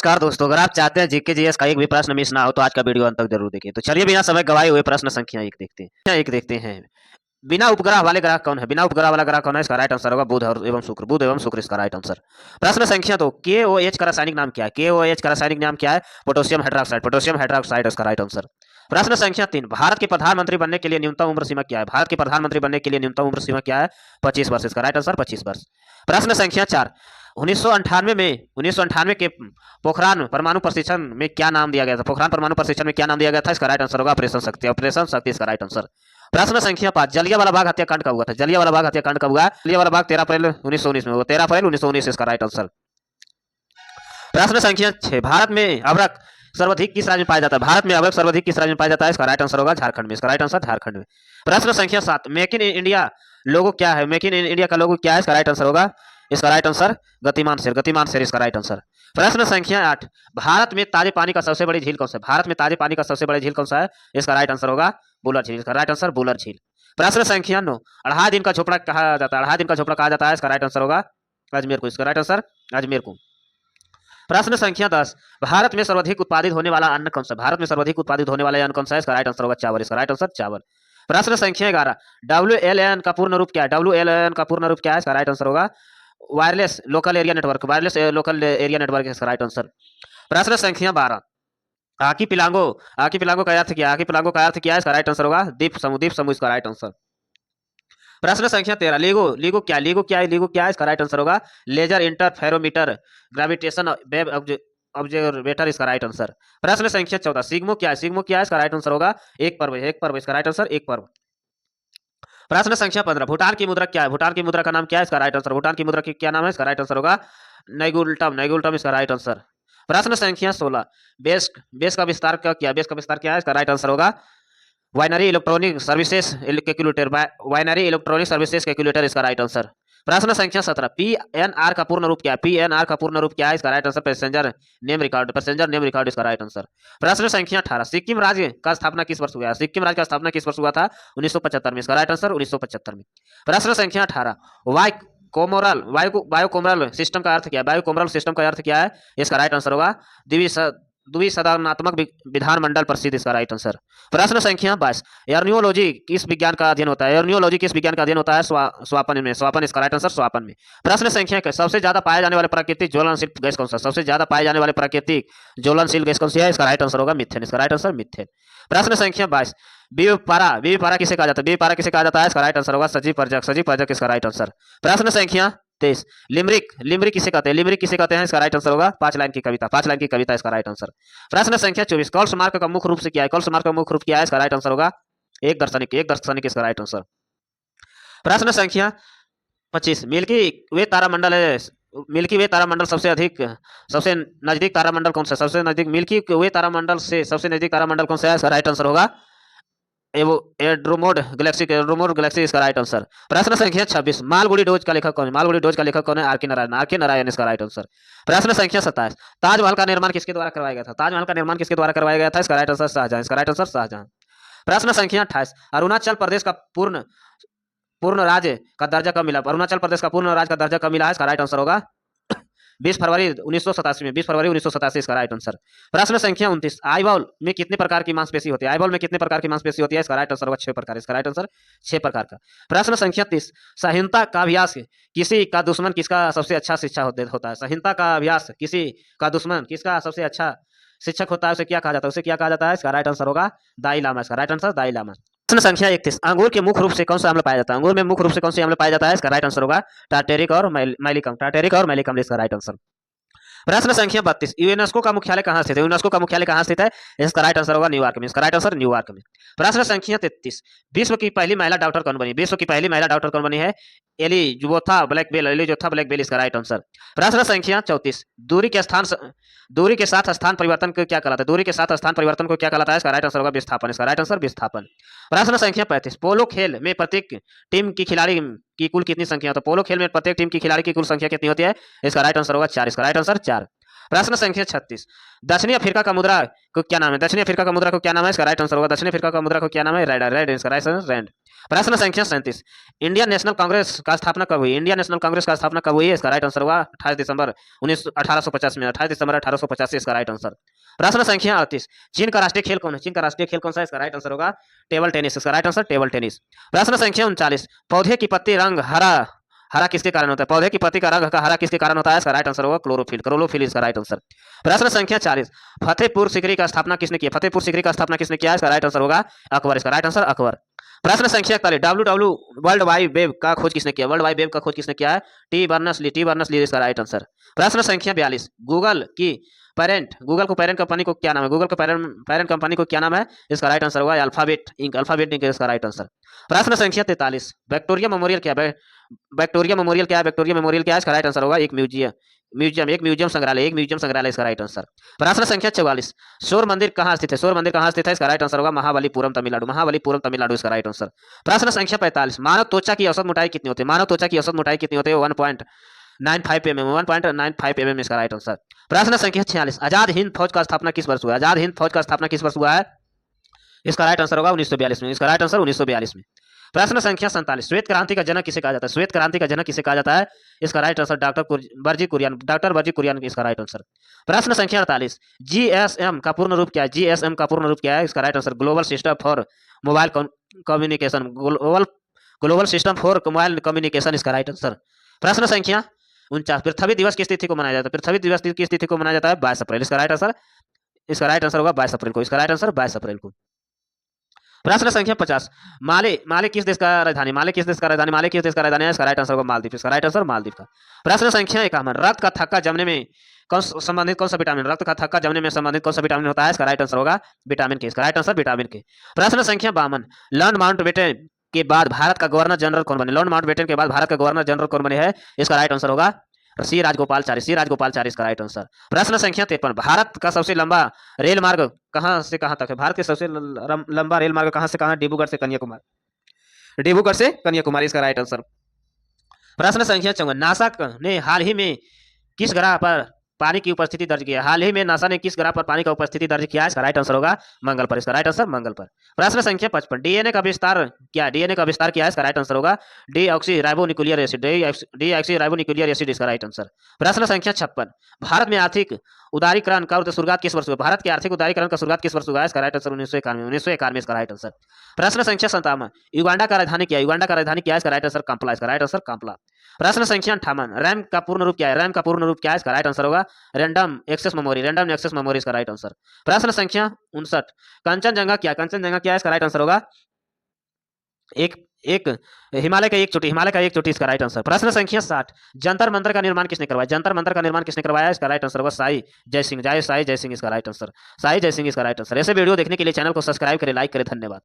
नमस्कार दोस्तों, अगर आप चाहते हैं जीके जीएस का एक भी प्रश्न मिस ना हो तो आज का वीडियो अंत तक जरूर देखें। तो चलिए बिना समय गवाए हुए प्रश्न संख्या एक देखते हैं। बिना उपग्रह वाले ग्रह कौन है? बिना उपग्रह वाला ग्रह कौन है? इसका राइट आंसर होगा बुध और एवं शुक्र। बुध एवं शुक्र इसका राइट आंसर। प्रश्न संख्या 2, KOH का रासायनिक नाम क्या है? KOH का रासायनिक नाम क्या है? Potassium hydroxide. पोटेशियम हाइड्रोक्साइड इसका राइट आंसर। प्रश्न संख्या 3, भारत के प्रधानमंत्री बनने के लिए न्यूनतम उम्र सीमा क्या है? भारत के प्रधानमंत्री बनने के लिए न्यूनतम उम्र सीमा क्या है? 25 वर्ष इसका राइट आंसर 25 वर्ष। प्रश्न संख्या 4, 1998 के पोखरान परमाणु प्रशिक्षण में क्या नाम दिया गया था? पोखरान परमाणु प्रशिक्षण में क्या नाम दिया गया था? इसका राइट आंसर होगा ऑपरेशन शक्ति। ऑपरेशन शक्ति इसका राइट आंसर। प्रश्न संख्या 5, जलियांवाला बाग हत्याकांड कब हुआ था? जलियांवाला बाग हत्याकांड कब हुआ? जलियांवाला बाग 13 अप्रैल 1919 में हुआ। 13 अप्रैल 1919 इसका राइट आंसर। प्रश्न संख्या 6, भारत में अभ्रक सर्वाधिक किस राज्य में पाया जाता है? भारत में अभ्रक सर्वाधिक किस राज्य में पाया जाता है? इसका राइट आंसर होगा झारखंड में। इसका राइट आंसर झारखंड में। प्रश्न संख्या 7, मेक इन इंडिया लोगो क्या है? मेक इन इंडिया का लोगो क्या है? इसका राइट आंसर होगा, इसका राइट आंसर गतिमान शेर। गतिमान शेर इसका राइट आंसर। प्रश्न संख्या 8, भारत में ताजे पानी का सबसे बड़ी झील कौन सा है? भारत में ताजे पानी का सबसे बड़ी झील कौन सा है? इसका राइट आंसर होगा बुलर झील। इसका राइट आंसर बुलर झील। प्रश्न संख्या 9, अढ़ाई दिन का झोपड़ा कहा जाता है? अढ़ाई दिन का झोपड़ा कहा जाता है? इसका राइट आंसर होगा अजमेर को। इसका राइट आंसर अजमेर को। प्रश्न संख्या 10, भारत में सर्वाधिक उत्पादित होने वाला अन्न कौन सा? भारत में सर्वाधिक उत्पादित होने वाला अन्न कौन सा है? इसका राइट आंसर होगा चावल। इसका राइट आंसर चावल। प्रश्न संख्या 11, WLAN का पूर्ण रूप क्या है? WLAN का पूर्ण रूप क्या है? इसका राइट आंसर होगा wireless local area network. Wireless local area network इसका राइट आंसर। प्रश्न संख्या 12, आकी पिलांगो का अर्थ क्या है? आकी पिलांगो का अर्थ क्या है? इसका राइट आंसर होगा द्वीप समूह। द्वीप समूह इसका राइट आंसर। प्रश्न संख्या 13, लीगो क्या है? इसका राइट आंसर होगा लेजर इंटरफेरोमीटर ग्रेविटेशन वेव ऑब्जर्वेटर। इसका राइट आंसर। प्रश्न संख्या 14, सिग्मो क्या है? इसका राइट आंसर होगा एक पर्व। इसका राइट आंसर एक पर्व। प्रश्न संख्या 15, भूटान की मुद्रा क्या है? भूटान की मुद्रा का नाम क्या है? इसका राइट आंसर। भूटान की मुद्रा की क्या नाम है? इसका राइट आंसर होगा नैगुल्टम इसका राइट आंसर। प्रश्न संख्या 16, बेस का विस्तार क्या है? इसका राइट आंसर होगा बाइनरी इलेक्ट्रॉनिक सर्विसेज कैलकुलेटर इसका राइट आंसर। प्रश्न संख्या 17, PNR का पूर्ण रूप क्या है? इसका right answer passenger name record इसका राइट आंसर। प्रश्न संख्या 18, सिक्किम राज्य का स्थापना किस वर्ष हुआ? सिक्किम राज्य का स्थापना किस वर्ष हुआ था? 1975 में। इसका राइट आंसर 1975 में। प्रश्न संख्या 18, बायोकोमरल सिस्टम का अर्थ क्या है? बायोकोमरल सिस्टम का अर्थ क्या है? इसका राइट आंसर होगा द्विसदनात्मक विधानमंडल प्रसिद्ध। इसका राइट आंसर। प्रश्न संख्या 22, एर्नियोलॉजी किस विज्ञान का अध्ययन होता है? स्वापन इसका राइट आंसर स्वापन में। प्रश्न संख्या 21, सबसे ज्यादा पाए जाने वाले प्राकृतिक ज्वलनशील गैस कौन सा? इसका राइट आंसर होगा मीथेन। इसका राइट आंसर मीथेन। प्रश्न संख्या 22, बीवी किसे कहा जाता है? इसका राइट आंसर होगा सजीव पर्यटक इसका राइट आंसर। प्रश्न संख्या 23, लिमरिक किसे कहते हैं? इसका राइट आंसर होगा 5 लाइन की कविता इसका राइट आंसर। प्रश्न संख्या 24, कॉल्स मार्क का मुख्य रूप से क्या है? इसका राइट आंसर होगा एक दर्शनिक इसका राइट आंसर। प्रश्न संख्या 25, मिल्की वे तारामंडल सबसे नजदीक तारामंडल कौन सा? मिल्की वे तारामंडल से सबसे नजदीक तारामंडल कौन सा है? इसका राइट आंसर होगा गैलेक्सी इसका राइट आंसर। प्रश्न संख्या 26, मालगुडी डोज का लेखक कौन है? आर के नारायण इसका राइट आंसर। प्रश्न संख्या 27, ताजमहल का निर्माण किसके द्वारा करवाया गया था? इसका राइट आंसर शाहजहां। प्रश्न संख्या 28, अरुणाचल प्रदेश का पूर्ण राज्य का दर्जा कब मिला? इसका राइट आंसर होगा 20 फरवरी 1987 इसका राइट आंसर। प्रश्न संख्या 29, आईबॉल में कितने प्रकार की मांसपेशी होती है? इसका राइट आंसर होगा 6 प्रकार। इसका राइट आंसर 6 प्रकार का। प्रश्न संख्या 30, संहिता का अभ्यास किसी का दुश्मन किसका सबसे अच्छा शिक्षक होता है? संहिता का अभ्यास किसी का दुश्मन किसका सबसे अच्छा शिक्षक होता है? उसे क्या कहा जाता है? इसका राइट आंसर होगा दाई लामा। इसका राइट आंसर दाई लामा। प्रश्न संख्या 31, अंगूर के मुख्य रूप से कौन सा अम्ल पाया जाता है? इसका राइट आंसर होगा टार्टेरिक और मैलिकम इसका राइट आंसर। प्रश्न संख्या 32, यूनेस्को का मुख्यालय कहाँ स्थित है? इसका राइट आंसर होगा न्यूयॉर्क में। इसका राइट आंसर न्यूयॉर्क में। प्रश्न संख्या 33, विश्व की पहली महिला डॉक्टर कौन बनी है? एलिजबेथा ब्लैकबेल इसका राइट आंसर। प्रश्न संख्या 34, दूरी के साथ स्थान परिवर्तन को क्या कहलाता है? इसका राइट आंसर होगा विस्थापन। इसका राइट आंसर विस्थापन। प्रश्न संख्या 35, पोलो खेल में प्रत्येक टीम की खिलाड़ी की कुल कितनी संख्या होती है? पोलो खेल में प्रत्येक टीम की खिलाड़ी की कुल संख्या कितनी होती है? इसका राइट आंसर होगा 4। इसका राइट आंसर 4। प्रश्न संख्या 36, दक्षिणी अफ्रीका का मुद्रा को क्या नाम है? दक्षिणी अफ्रीका का मुद्रा को क्या नाम है? इसका राइट आंसर होगा दक्षिणी अफ्रीका का मुद्रा को क्या नाम है? रेड, रेड इसका राइट आंसर रेड। प्रश्न संख्या 37, इंडियन नेशनल कांग्रेस का स्थापना कब हुई? इंडियन नेशनल कांग्रेस का स्थापना कब हुई है? इसका राइट आंसर होगा 28 दिसंबर 1850 में, 28 दिसंबर 1885 इसका राइट आंसर। प्रश्न संख्या 38, चीन का राष्ट्रीय खेल कौन है? चीन का राष्ट्रीय खेल कौन सा है? इसका राइट आंसर होगा टेबल टेनिस, इसका राइट आंसर टेबल टेनिस। प्रश्न संख्या 39, पौधे की पत्ती रंग हरा हरा किसके कारण होता है? पौधे की पत्ती का रंग का हरा किसके कारण होता है? इसका राइट आंसर होगा क्लोरोफिल, क्लोरोफिल इसका राइट आंसर। प्रश्न संख्या 40, फतेहपुर सीकरी का स्थापना किसने किया? फतेहपुर सीकरी का स्थापना किसने किया? इसका राइट आंसर होगा अकबर, इसका राइट आंसर अकबर। प्रश्न संख्या 41, डब्ल्यू वर्ल्ड वाइड वेब का खोज किसने किया? वर्ल्ड वाइड वेब का खोज किसने किया है? T Berners Lee, T Berners Lee इसका राइट आंसर। प्रश्न संख्या 42, गूगल की पेरेंट, गूगल को पेरेंट कंपनी को क्या नाम है? गूगल को पेरेंट कंपनी को क्या नाम है? इसका राइट आंसर होगा अल्फाबेट इंक, अल्फाबेट इंक इसका राइट आंसर। प्रश्न संख्या 43, विक्टोरिया मेमोरियल क्या है? विक्टोरिया मेमोरियल क्या है? विक्टोरिया मेमोरियल क्या है? इसका राइट आंसर होगा एक म्यूजियम, म्यूजियम एक म्यूजियम संग्रहालय, एक म्यूजियम संग्रहालय इसका राइट आंसर। प्रश्न संख्या 44, शोर मंदिर कहाँ स्थित है? शोर मंदिर कहाँ स्थित है? इसका राइट आंसर होगा महाबलीपुरम तमिलनाडु, महाबलीपुरम तमिलनाडु इसका राइट आंसर। प्रश्न संख्या 45, मानव त्वचा की औसत मोटाई कितनी होती है? मानव त्वचा की औसत मोटाई कितनी होती है? 1.95 mm, 1.95 mm इसका राइट आंसर। प्रश्न संख्या 46, आजाद हिंद फौज का स्थापना किस वर्ष हुआ है? आजाद हिंद फौज का स्थापना किस वर्ष हुआ है? इसका राइट आंसर होगा 1942 में, इसका राइट आंसर 1942 में। प्रश्न संख्या 47, श्वेत क्रांति का जनक किसे कहा जाता है? श्वेत क्रांति का जनक किसे कहा जाता है? इसका right answer Verghese Kurien, doctor Verghese Kurien इसका राइट आंसर। प्रश्न संख्या 48, जीएसएम का पूर्ण रूप क्या है? जीएसएम का पूर्ण रूप क्या है? इसका right answer global system for mobile communication, global system for mobile communication इसका राइट आंसर। प्रश्न संख्या 49, पृथ्वी दिवस किस तिथि को मनाया जाता है? पृथ्वी दिवस किस तिथि को मनाया जाता है? 22 अप्रैल, इसका राइट आंसर, इसका राइट आंसर होगा 22 अप्रैल को, इसका राइट आंसर 22 अप्रैल को। प्रश्न संख्या 50, माले, माले किस देश का राजधानी? माले किस देश का राजधानी? माले किस देश का राजधानी है? इसका राइट आंसर होगा मालदीव, इसका राइट आंसर मालदीव का। प्रश्न संख्या 51, रक्त का थक्का जमने में संबंधित कौन सा विटामिन, रक्त का थक्का जमने में संबंधित कौन सा विटामिन होता है? इसका राइट आंसर होगा विटामिन के, इसका राइट आंसर विटामिन के। प्रश्न संख्या 52, लॉर्ड माउंटबेटन के बाद भारत का गवर्नर जनरल कौन बने? लॉर्ड माउंटबेटन के बाद भारत का गवर्नर जनरल कौन बने हैं? इसका राइट आंसर होगा सी राजगोपालचारी, सी राजगोपालचारी इसका राइट आंसर। प्रश्न संख्या 53, भारत का सबसे लंबा रेल मार्ग कहां से कहां तक है? भारत के सबसे लंबा रेल मार्ग कहां से कहां? डिब्रूगढ़ से कन्याकुमारी, डिब्रूगढ़ से कन्याकुमारी इसका राइट आंसर। प्रश्न संख्या 54, नासा ने हाल ही में किस ग्रह पर पानी की उपस्थिति दर्ज किया? हाल ही में नासा ने किस ग्रह पर पानी का उपस्थिति दर्ज किया? इसका राइट आंसर होगा मंगल पर, इसका राइट आंसर मंगल पर। प्रश्न संख्या 55, डीएनए का विस्तार क्या? डीएनए का विस्तार क्या है? इसका राइट आंसर होगा डीऑक्सी राइबोन्यूक्लियर एसिड, डीऑक्सी राइबोन्यूक्लियर एसिड इसका राइट आंसर। प्रश्न संख्या 56, भारत में आर्थिक उदारीकरण का शुरुआत किस वर्ष हुआ? भारत के आर्थिक उदारीकरण का शुरुआत किस वर्ष हुआ? इसका राइट आंसर 1991, 1991 इसका राइट आंसर। प्रश्न संख्या 57, युगांडा का राजधानी क्या है? युगांडा का राजधानी क्या है? इसका राइट आंसर कंपला, इसका राइट आंसर कंपला। प्रश्न संख्या 58, रैम का पूर्ण रूप क्या है? रैम का पूर्ण रूप क्या है? इसका राइट आंसर होगा random access memory, random access memory इसका राइट आंसर। प्रश्न संख्या 59, कंचनजंगा क्या? कंचनजंगा क्या है? इसका राइट आंसर होगा एक एक हिमालय का एक चोटी, हिमालय का एक चोटी इसका राइट आंसर। प्रश्न संख्या 60, जंतर मंतर का निर्माण किसने करवाया? जंतर मंतर का निर्माण किसने करवाया? इसका राइट आंसर होगा साई जय सिंह, साई जय सिंह इसका राइट आंसर, साई जय सिंह इसका राइट आंसर। ऐसे वीडियो देखने के लिए चैनल को सब्सक्राइब करें, लाइक करें, धन्यवाद।